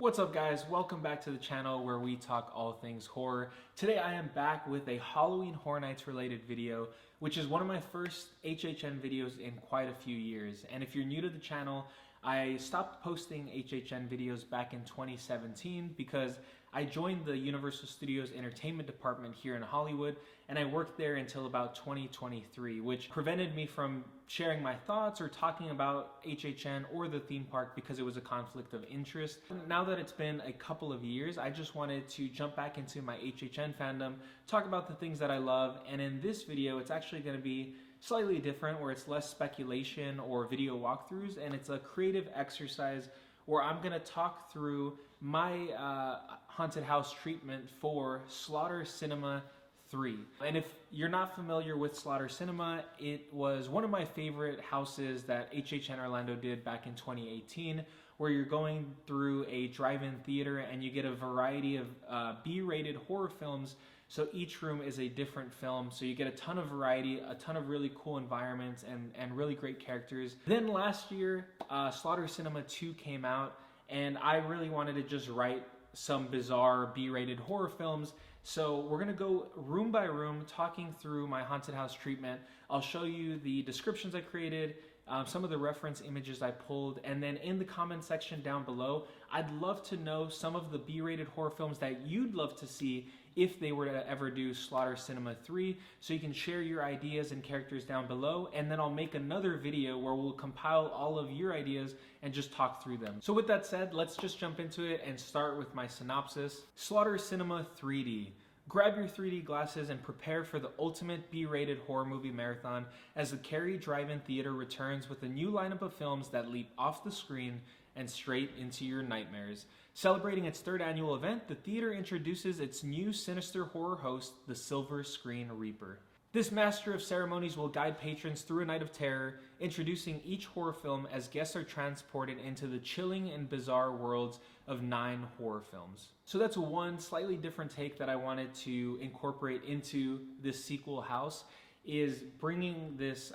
What's up guys, welcome back to the channel where we talk all things horror. Today I am back with a Halloween Horror Nights related video, which is one of my first HHN videos in quite a few years. And if you're new to the channel, I stopped posting HHN videos back in 2017 because I joined the Universal Studios Entertainment Department here in Hollywood, and I worked there until about 2023, which prevented me from sharing my thoughts or talking about HHN or the theme park because it was a conflict of interest. Now that it's been a couple of years, I just wanted to jump back into my HHN fandom, talk about the things that I love, and in this video it's actually going to be slightly different where it's less speculation or video walkthroughs, and it's a creative exercise where I'm going to talk through my haunted house treatment for Slaughter Sinema 3. And if you're not familiar with Slaughter Sinema, it was one of my favorite houses that HHN Orlando did back in 2018, where you're going through a drive-in theater and you get a variety of B-rated horror films. So each room is a different film, so you get a ton of variety, a ton of really cool environments, and really great characters. Then last year, Slaughter Sinema 2 came out, and I really wanted to just write some bizarre B-rated horror films. So we're gonna go room by room, talking through my haunted house treatment. I'll show you the descriptions I created, some of the reference images I pulled, and then in the comment section down below, I'd love to know some of the B-rated horror films that you'd love to see if they were to ever do Slaughter Sinema 3, so you can share your ideas and characters down below, and then I'll make another video where we'll compile all of your ideas and just talk through them. So with that said, let's just jump into it and start with my synopsis. Slaughter Sinema 3D. Grab your 3D glasses and prepare for the ultimate B-rated horror movie marathon as the Cary Drive-In Theater returns with a new lineup of films that leap off the screen and straight into your nightmares. Celebrating its third annual event, the theater introduces its new sinister horror host, the Silver Screen Reaper. This master of ceremonies will guide patrons through a night of terror, introducing each horror film as guests are transported into the chilling and bizarre worlds of 9 horror films. So that's one slightly different take that I wanted to incorporate into this sequel house, is bringing this,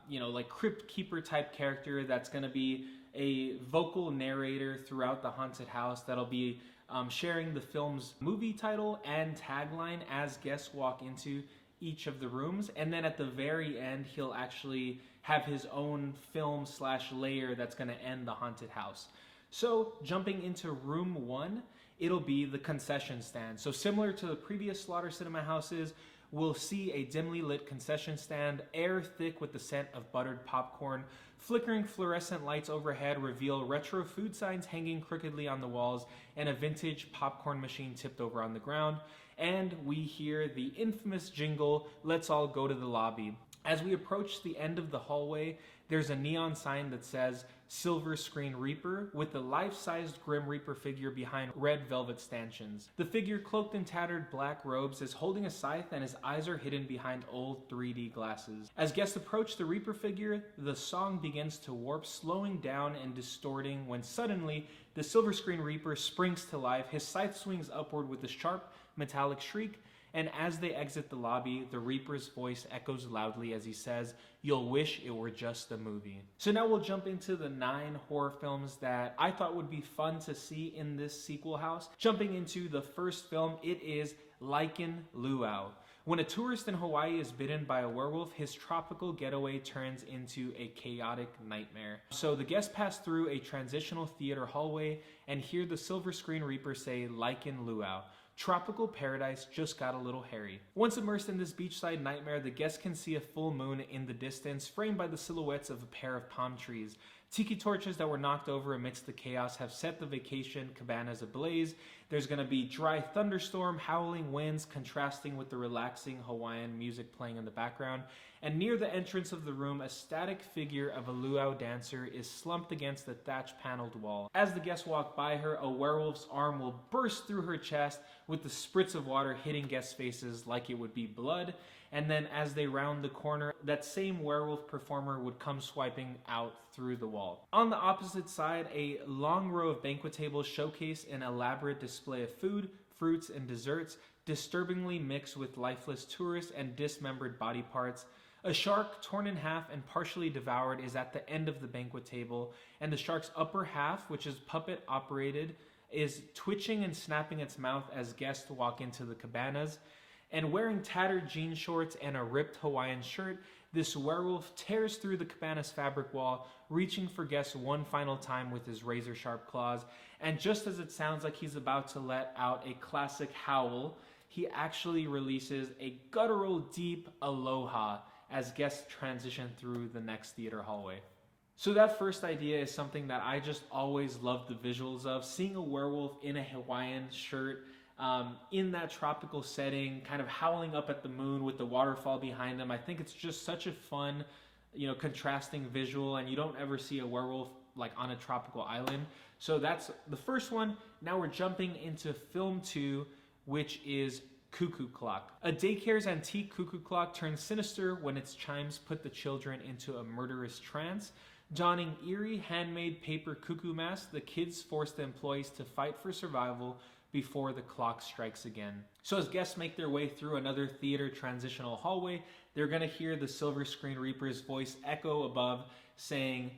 like crypt keeper type character that's going to be a vocal narrator throughout the haunted house that'll be sharing the film's movie title and tagline as guests walk into each of the rooms, and then at the very end he'll actually have his own film / layer that's going to end the haunted house. So jumping into room 1, it'll be the concession stand. So similar to the previous Slaughter Sinema houses, we'll see a dimly lit concession stand, air thick with the scent of buttered popcorn. Flickering fluorescent lights overhead reveal retro food signs hanging crookedly on the walls and a vintage popcorn machine tipped over on the ground. And we hear the infamous jingle, "Let's all go to the lobby." As we approach the end of the hallway, there's a neon sign that says Silver Screen Reaper with a life-sized Grim Reaper figure behind red velvet stanchions. The figure, cloaked in tattered black robes, is holding a scythe and his eyes are hidden behind old 3D glasses. As guests approach the Reaper figure, the song begins to warp, slowing down and distorting when suddenly the Silver Screen Reaper springs to life. His scythe swings upward with a sharp metallic shriek, and as they exit the lobby, the Reaper's voice echoes loudly as he says, "You'll wish it were just a movie." So now we'll jump into the 9 horror films that I thought would be fun to see in this sequel house. Jumping into the first film, it is Lichen Luau. When a tourist in Hawaii is bitten by a werewolf, his tropical getaway turns into a chaotic nightmare. So the guests pass through a transitional theater hallway and hear the Silver Screen Reaper say, "Lichen Luau. Tropical paradise just got a little hairy." Once immersed in this beachside nightmare, the guests can see a full moon in the distance, framed by the silhouettes of a pair of palm trees. Tiki torches that were knocked over amidst the chaos have set the vacation cabanas ablaze. There's going to be dry thunderstorm, howling winds contrasting with the relaxing Hawaiian music playing in the background. And near the entrance of the room, a static figure of a luau dancer is slumped against the thatch-paneled wall. As the guests walk by her, a werewolf's arm will burst through her chest with the spritz of water hitting guests' faces like it would be blood. And then as they round the corner, that same werewolf performer would come swiping out through the wall. On the opposite side, a long row of banquet tables showcase an elaborate display of food, fruits, and desserts, disturbingly mixed with lifeless tourists and dismembered body parts. A shark, torn in half and partially devoured, is at the end of the banquet table, and the shark's upper half, which is puppet operated, is twitching and snapping its mouth as guests walk into the cabanas. And wearing tattered jean shorts and a ripped Hawaiian shirt, this werewolf tears through the cabana's fabric wall, reaching for guests one final time with his razor-sharp claws. And just as it sounds like he's about to let out a classic howl, he actually releases a guttural, deep aloha as guests transition through the next theater hallway. So that first idea is something that I just always loved the visuals of. Seeing a werewolf in a Hawaiian shirt, in that tropical setting, kind of howling up at the moon with the waterfall behind them. I think it's just such a fun, contrasting visual, and you don't ever see a werewolf like on a tropical island. So that's the first one. Now we're jumping into film 2, which is Cuckoo Clock. A daycare's antique cuckoo clock turns sinister when its chimes put the children into a murderous trance. Donning eerie handmade paper cuckoo masks, the kids force the employees to fight for survival before the clock strikes again. So as guests make their way through another theater transitional hallway, they're going to hear the Silver Screen Reaper's voice echo above saying,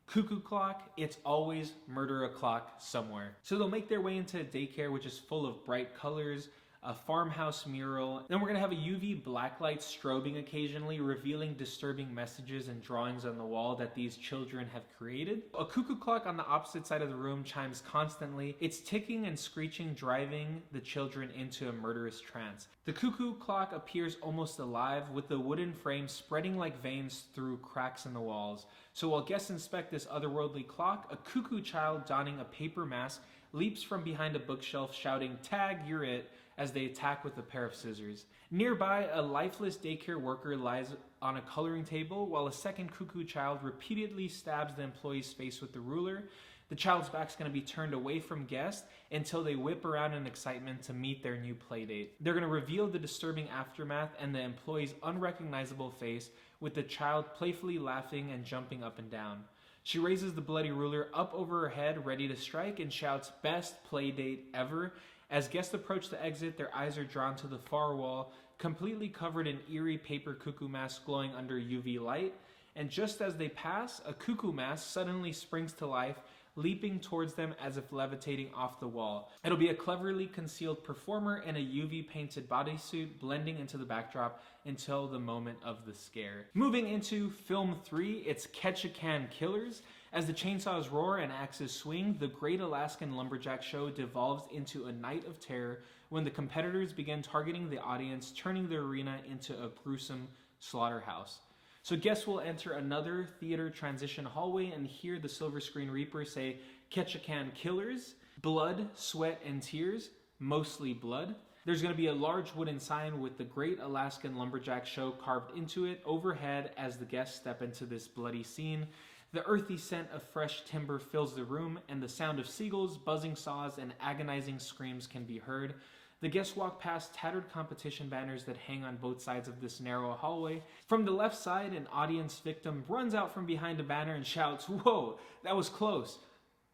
"Cuckoo clock, it's always murder o'clock somewhere." So they'll make their way into a daycare which is full of bright colors, a farmhouse mural. Then we're going to have a UV blacklight strobing occasionally, revealing disturbing messages and drawings on the wall that these children have created. A cuckoo clock on the opposite side of the room chimes constantly. It's ticking and screeching, driving the children into a murderous trance. The cuckoo clock appears almost alive, with the wooden frame spreading like veins through cracks in the walls. So while guests inspect this otherworldly clock, a cuckoo child donning a paper mask leaps from behind a bookshelf shouting, "Tag, you're it," as they attack with a pair of scissors. Nearby, a lifeless daycare worker lies on a coloring table while a second cuckoo child repeatedly stabs the employee's face with the ruler. The child's back's going to be turned away from guests until they whip around in excitement to meet their new playdate. They're going to reveal the disturbing aftermath and the employee's unrecognizable face, with the child playfully laughing and jumping up and down. She raises the bloody ruler up over her head, ready to strike, and shouts, "Best playdate ever." As guests approach the exit, their eyes are drawn to the far wall, completely covered in eerie paper cuckoo masks glowing under UV light. And just as they pass, a cuckoo mask suddenly springs to life, leaping towards them as if levitating off the wall. It'll be a cleverly concealed performer in a UV painted bodysuit, blending into the backdrop until the moment of the scare. Moving into film 3, it's Ketchikan Killers. As the chainsaws roar and axes swing, the Great Alaskan Lumberjack Show devolves into a night of terror when the competitors begin targeting the audience, turning the arena into a gruesome slaughterhouse. So guests will enter another theater transition hallway and hear the Silver Screen Reaper say, "Ketchikan Killers, blood, sweat, and tears, mostly blood." There's going to be a large wooden sign with the Great Alaskan Lumberjack Show carved into it overhead as the guests step into this bloody scene. The earthy scent of fresh timber fills the room, and the sound of seagulls, buzzing saws, and agonizing screams can be heard. The guests walk past tattered competition banners that hang on both sides of this narrow hallway. From the left side, an audience victim runs out from behind a banner and shouts, "Whoa, that was close."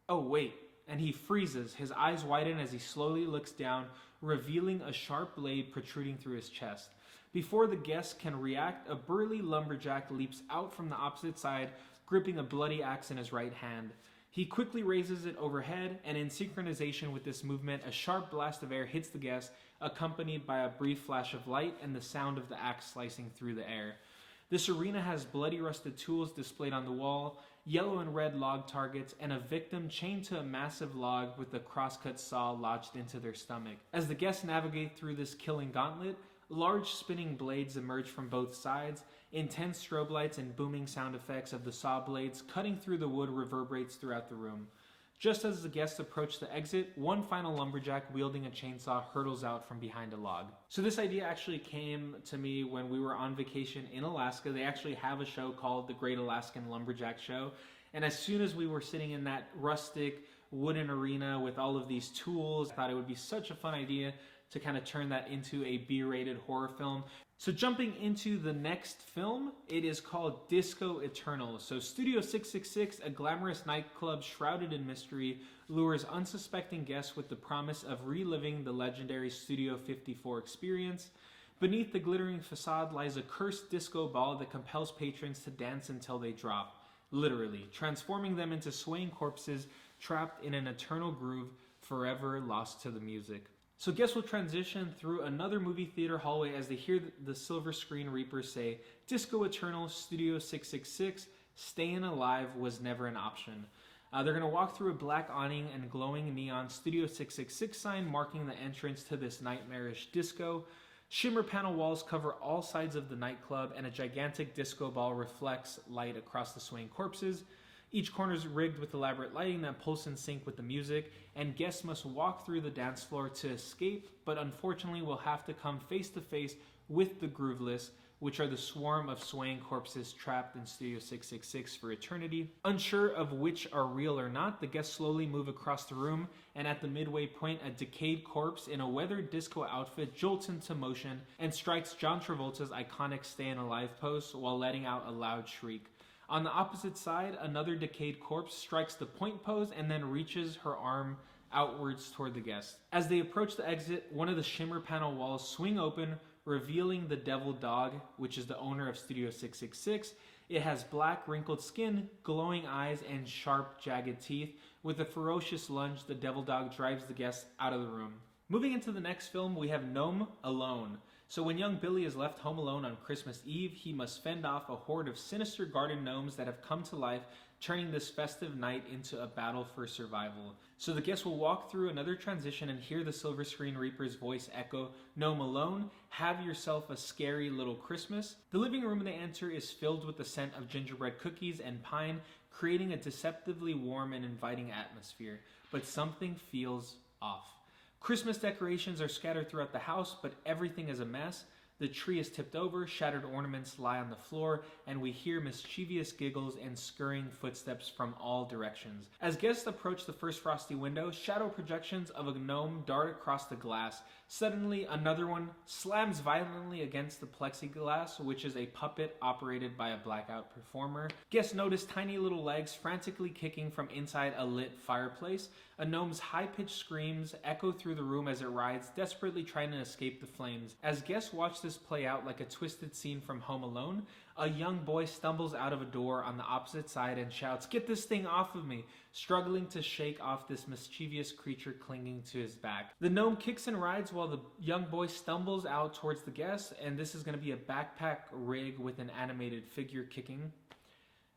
Oh, wait. And he freezes, his eyes widen as he slowly looks down, revealing a sharp blade protruding through his chest. Before the guests can react, a burly lumberjack leaps out from the opposite side, gripping a bloody axe in his right hand. He quickly raises it overhead, and in synchronization with this movement, a sharp blast of air hits the guest, accompanied by a brief flash of light and the sound of the axe slicing through the air. This arena has bloody rusted tools displayed on the wall, yellow and red log targets, and a victim chained to a massive log with a crosscut saw lodged into their stomach. As the guests navigate through this killing gauntlet, large spinning blades emerge from both sides. Intense strobe lights and booming sound effects of the saw blades cutting through the wood reverberates throughout the room. Just as the guests approach the exit, one final lumberjack wielding a chainsaw hurtles out from behind a log. So this idea actually came to me when we were on vacation in Alaska. They actually have a show called the Great Alaskan Lumberjack Show. And as soon as we were sitting in that rustic wooden arena with all of these tools, I thought it would be such a fun idea to kind of turn that into a B-rated horror film. So jumping into the next film, it is called Disco Eternal. So Studio 666, a glamorous nightclub shrouded in mystery, lures unsuspecting guests with the promise of reliving the legendary Studio 54 experience. Beneath the glittering facade lies a cursed disco ball that compels patrons to dance until they drop, literally, transforming them into swaying corpses trapped in an eternal groove forever lost to the music. So guests will transition through another movie theater hallway as they hear the Silver Screen Reapers say, "Disco Eternal, Studio 666, staying alive was never an option." They're going to walk through a black awning and glowing neon Studio 666 sign marking the entrance to this nightmarish disco. Shimmer panel walls cover all sides of the nightclub, and a gigantic disco ball reflects light across the swaying corpses. Each corner is rigged with elaborate lighting that pulse in sync with the music, and guests must walk through the dance floor to escape, but unfortunately will have to come face to face with the Grooveless, which are the swarm of swaying corpses trapped in Studio 666 for eternity. Unsure of which are real or not, the guests slowly move across the room, and at the midway point, a decayed corpse in a weathered disco outfit jolts into motion and strikes John Travolta's iconic Stayin' Alive pose while letting out a loud shriek. On the opposite side, another decayed corpse strikes the point pose and then reaches her arm outwards toward the guest. As they approach the exit, one of the shimmer panel walls swing open, revealing the devil dog, which is the owner of Studio 666. It has black, wrinkled skin, glowing eyes, and sharp, jagged teeth. With a ferocious lunge, the devil dog drives the guests out of the room. Moving into the next film, we have Gnome Alone. So when young Billy is left home alone on Christmas Eve, he must fend off a horde of sinister garden gnomes that have come to life, turning this festive night into a battle for survival. So the guests will walk through another transition and hear the Silver Screen Reaper's voice echo, "Gnome Alone, have yourself a scary little Christmas." The living room they enter is filled with the scent of gingerbread cookies and pine, creating a deceptively warm and inviting atmosphere. But something feels off. Christmas decorations are scattered throughout the house, but everything is a mess. The tree is tipped over, shattered ornaments lie on the floor, and we hear mischievous giggles and scurrying footsteps from all directions. As guests approach the first frosty window, shadow projections of a gnome dart across the glass. Suddenly, another one slams violently against the plexiglass, which is a puppet operated by a blackout performer. Guests notice tiny little legs frantically kicking from inside a lit fireplace. A gnome's high-pitched screams echo through the room as it rides, desperately trying to escape the flames. As guests watch this play out like a twisted scene from Home Alone, a young boy stumbles out of a door on the opposite side and shouts, "Get this thing off of me," struggling to shake off this mischievous creature clinging to his back. The gnome kicks and rides while the young boy stumbles out towards the guests, and this is going to be a backpack rig with an animated figure kicking.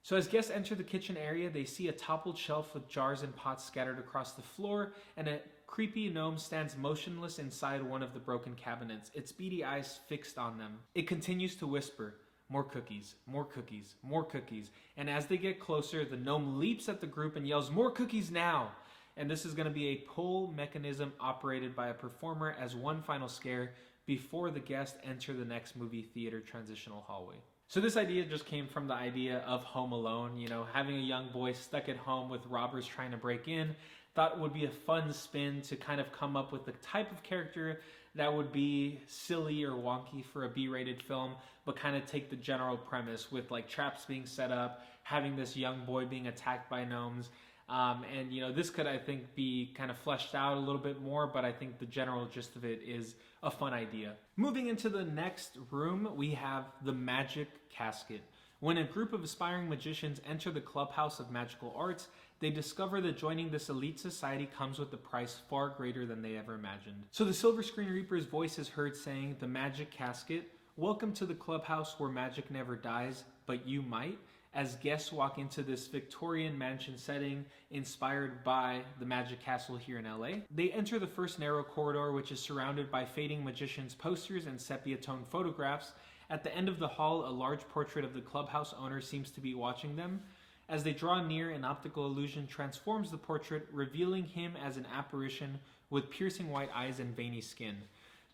So as guests enter the kitchen area, they see a toppled shelf with jars and pots scattered across the floor, and a creepy gnome stands motionless inside one of the broken cabinets, its beady eyes fixed on them. It continues to whisper, "More cookies, more cookies, more cookies." And as they get closer, the gnome leaps at the group and yells, "More cookies now!" And this is going to be a pull mechanism operated by a performer as one final scare before the guests enter the next movie theater transitional hallway. So this idea just came from the idea of Home Alone, having a young boy stuck at home with robbers trying to break in. Thought it would be a fun spin to kind of come up with the type of character that would be silly or wonky for a B-rated film, but kind of take the general premise with like traps being set up, having this young boy being attacked by gnomes. And this could, I think, be kind of fleshed out a little bit more, but I think the general gist of it is a fun idea. Moving into the next room, we have the Magic Casket. When a group of aspiring magicians enter the clubhouse of magical arts, they discover that joining this elite society comes with a price far greater than they ever imagined. So the Silver Screen Reaper's voice is heard saying, "The Magic Casket, welcome to the clubhouse where magic never dies, but you might," as guests walk into this Victorian mansion setting inspired by the Magic Castle here in LA. They enter the first narrow corridor, which is surrounded by fading magicians' posters and sepia-toned photographs. At the end of the hall, a large portrait of the clubhouse owner seems to be watching them. As they draw near, an optical illusion transforms the portrait, revealing him as an apparition with piercing white eyes and veiny skin.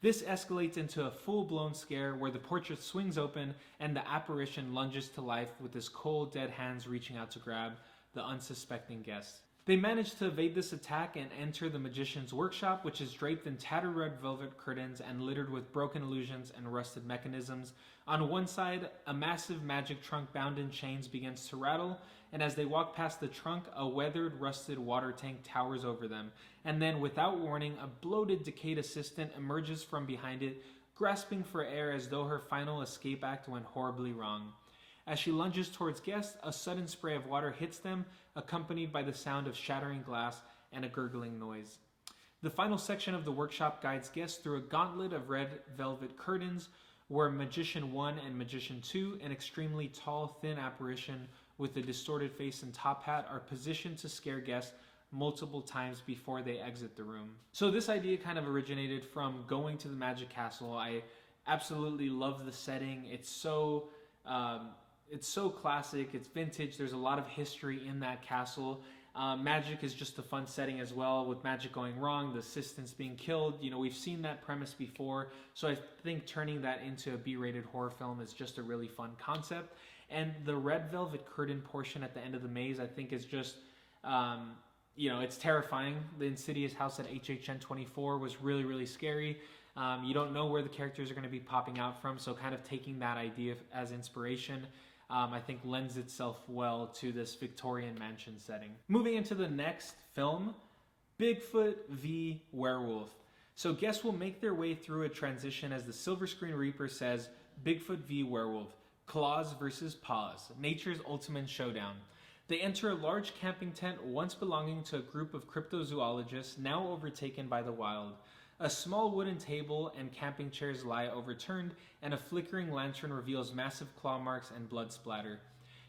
This escalates into a full-blown scare where the portrait swings open and the apparition lunges to life with his cold, dead hands reaching out to grab the unsuspecting guest. They manage to evade this attack and enter the magician's workshop, which is draped in tattered red velvet curtains and littered with broken illusions and rusted mechanisms. On one side, a massive magic trunk bound in chains begins to rattle, and as they walk past the trunk, a weathered, rusted water tank towers over them. And then, without warning, a bloated, decayed assistant emerges from behind it, grasping for air as though her final escape act went horribly wrong. As she lunges towards guests, a sudden spray of water hits them, accompanied by the sound of shattering glass and a gurgling noise. The final section of the workshop guides guests through a gauntlet of red velvet curtains where Magician 1 and Magician 2, an extremely tall, thin apparition with a distorted face and top hat, are positioned to scare guests multiple times before they exit the room. So this idea kind of originated from going to the Magic Castle. I absolutely love the setting. It's so classic, it's vintage, there's a lot of history in that castle. Magic is just a fun setting as well, with magic going wrong, the assistants being killed. You know, we've seen that premise before, so I think turning that into a B-rated horror film is just a really fun concept. And the red velvet curtain portion at the end of the maze, I think, is just, it's terrifying. The Insidious house at HHN 24 was really, really scary. You don't know where the characters are going to be popping out from, so kind of taking that idea as inspiration, I think lends itself well to this Victorian mansion setting. Moving into the next film, Bigfoot v. Werewolf. So guests will make their way through a transition as the Silver Screen Reaper says, Bigfoot v. Werewolf, claws versus paws, nature's ultimate showdown. They enter a large camping tent once belonging to a group of cryptozoologists, now overtaken by the wild. A small wooden table and camping chairs lie overturned, and a flickering lantern reveals massive claw marks and blood splatter.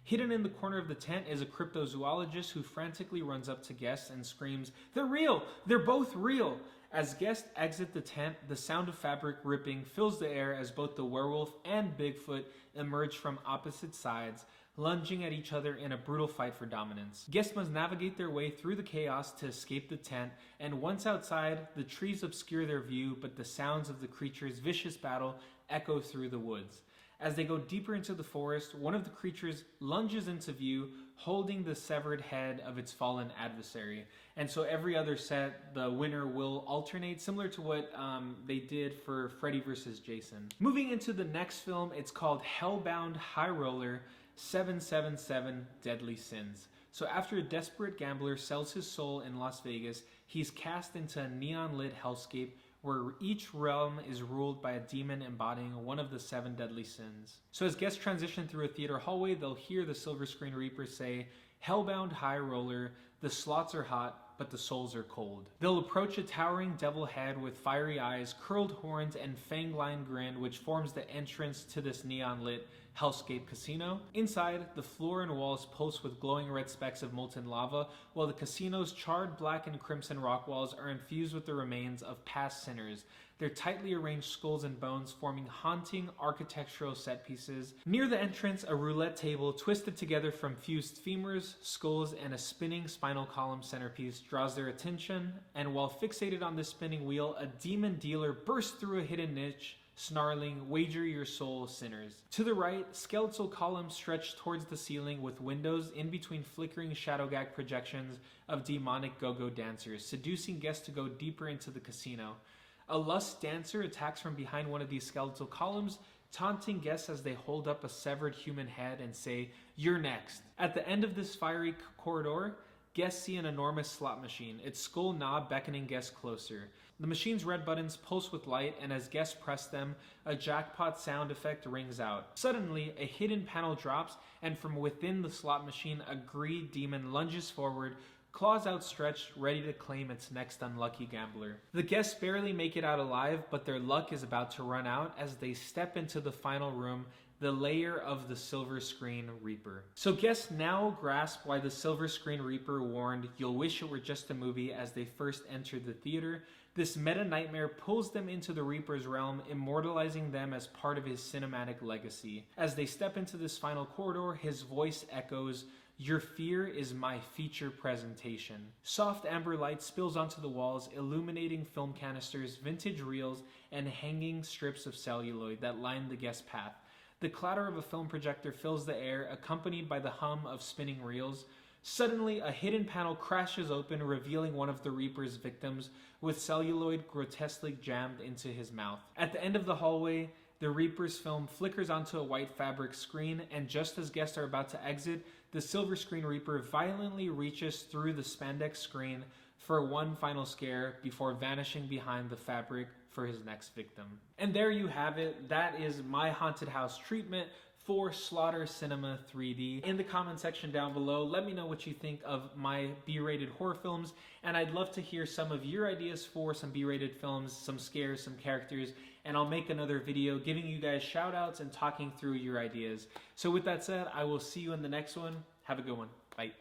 Hidden in the corner of the tent is a cryptozoologist who frantically runs up to guests and screams, "They're real! They're both real!" As guests exit the tent, the sound of fabric ripping fills the air as both the werewolf and Bigfoot emerge from opposite sides, lunging at each other in a brutal fight for dominance. Guests must navigate their way through the chaos to escape the tent, and once outside, the trees obscure their view, but the sounds of the creatures' vicious battle echo through the woods. As they go deeper into the forest, one of the creatures lunges into view, holding the severed head of its fallen adversary. And so every other set, the winner will alternate, similar to what they did for Freddy vs. Jason. Moving into the next film, it's called Hellbound High Roller 777 Deadly Sins. So after a desperate gambler sells his soul in Las Vegas, he's cast into a neon-lit hellscape where each realm is ruled by a demon embodying one of the 7 deadly sins. So as guests transition through a theater hallway, they'll hear the Silver Screen Reaper say, "Hellbound High Roller, the slots are hot, but the souls are cold." They'll approach a towering devil head with fiery eyes, curled horns, and fang-lined grin, which forms the entrance to this neon-lit hellscape casino. Inside, the floor and walls pulse with glowing red specks of molten lava, while the casino's charred black and crimson rock walls are infused with the remains of past sinners, their tightly arranged skulls and bones forming haunting architectural set pieces. Near the entrance, a roulette table twisted together from fused femurs, skulls, and a spinning spinal column centerpiece draws their attention, and while fixated on the spinning wheel, a demon dealer bursts through a hidden niche, snarling, "Wager your soul, sinners." To the right, skeletal columns stretch towards the ceiling with windows in between flickering shadow gag projections of demonic go-go dancers, seducing guests to go deeper into the casino. A lust dancer attacks from behind one of these skeletal columns, taunting guests as they hold up a severed human head and say, "You're next." At the end of this fiery corridor, guests see an enormous slot machine, its skull knob beckoning guests closer. The machine's red buttons pulse with light, and as guests press them, a jackpot sound effect rings out. Suddenly, a hidden panel drops, and from within the slot machine, a greed demon lunges forward, claws outstretched, ready to claim its next unlucky gambler. The guests barely make it out alive, but their luck is about to run out as they step into the final room, the lair of the Silver Screen Reaper. So guests now grasp why the Silver Screen Reaper warned, "You'll wish it were just a movie," as they first entered the theater. This meta-nightmare pulls them into the Reaper's realm, immortalizing them as part of his cinematic legacy. As they step into this final corridor, his voice echoes, "Your fear is my feature presentation." Soft amber light spills onto the walls, illuminating film canisters, vintage reels, and hanging strips of celluloid that line the guest path. The clatter of a film projector fills the air, accompanied by the hum of spinning reels. Suddenly, a hidden panel crashes open, revealing one of the Reaper's victims, with celluloid grotesquely jammed into his mouth. At the end of the hallway, the Reaper's film flickers onto a white fabric screen, and just as guests are about to exit, the Silver Screen Reaper violently reaches through the spandex screen for one final scare before vanishing behind the fabric for his next victim. And there you have it. That is my haunted house treatment for Slaughter Sinema 3D. In the comment section down below, let me know what you think of my B-rated horror films, and I'd love to hear some of your ideas for some B-rated films, some scares, some characters, and I'll make another video giving you guys shout outs and talking through your ideas. So with that said, I will see you in the next one. Have a good one. Bye.